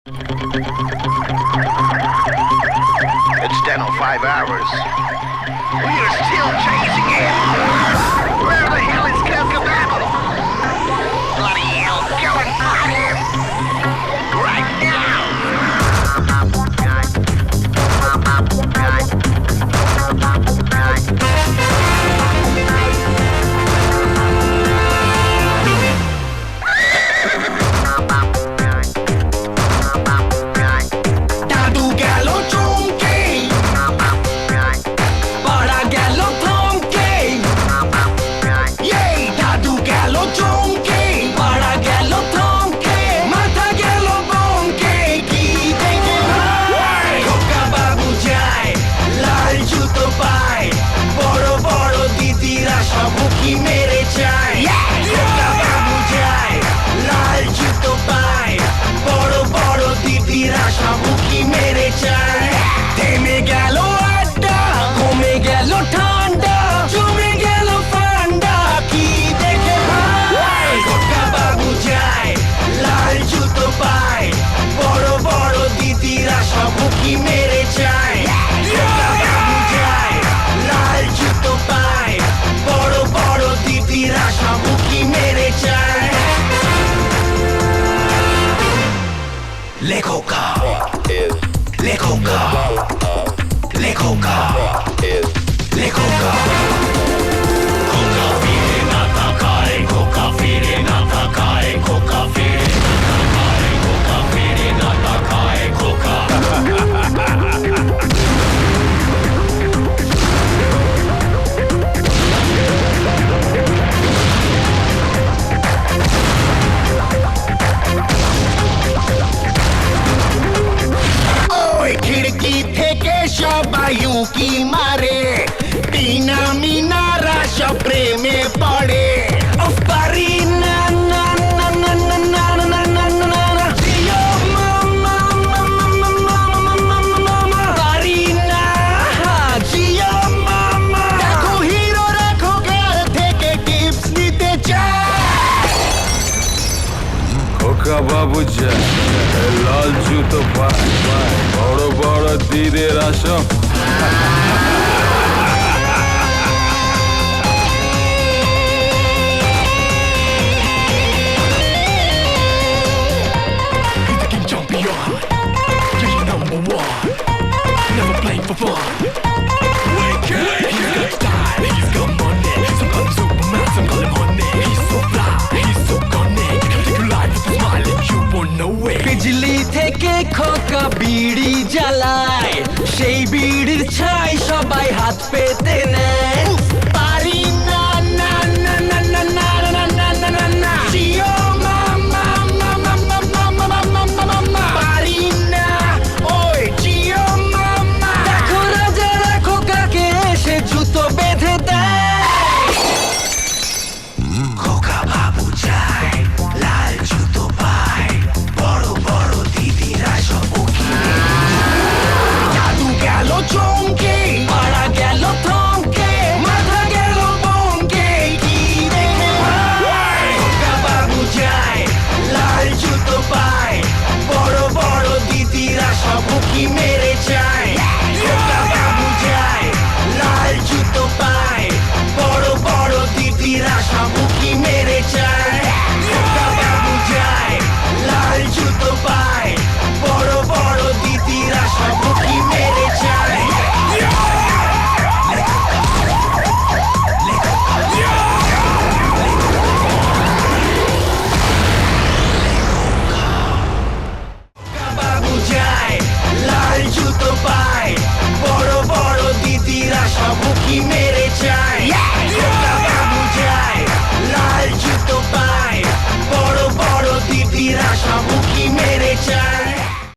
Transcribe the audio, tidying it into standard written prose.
It's 10:05 hours. We are still chasing him. Where the hell is Kazkababble? Bloody hell, go and find him. Right now. কি মারে টিনা মিনারা সব প্রেমে পড়ে পারি না না না না না না না না না না জিও মামা মামা পারি না জিও মামা দেখো হিরো রাখো কার থেকে টিপস নিতে চায় খোকা বাবু যায় লাল জুতো পায় বড় বড় দিদের Assam For fun. Wicked. He's got style, he's got money. Some call him Superman, some call him honey. He's so fly, he's so cunning. Take your life with a smile and you won't know it. বিজলি থেকে খোকা বিড়ি জ্বালায় সেই বিড়ির ছাই সবাই হাত পেতে নেয় পারি না না না না না না না না না না না জিও মামা মামা মামা মামা মামা পারি না ওই জিও মামা দেখো রাজা রাখো কাকে এসে জুতো বেঁধে দেয় খোকা বাবু যায় লাল জুতো পায় বড় বড় দিদিরা সব জাদু গেল চমকে পাড়া গেল থমকে মাথা গেল বমকে কি দেখে খোকা বাবু যায় লাল জুতো পায় বড় বড় দিদিরা সব কি মেরে যায় খোকা বাবু যায় লাল জুতো পায় বড় বড় দিদিরা সব কি মেরে যায় খোকা বাবু যায় লাল জুতো পায় বড় বড় দিদিরা সব কি মেরে যায় বাবু যায় লাল জুতো পায় বড় বড় দিদিরা সব কি মেরে যায়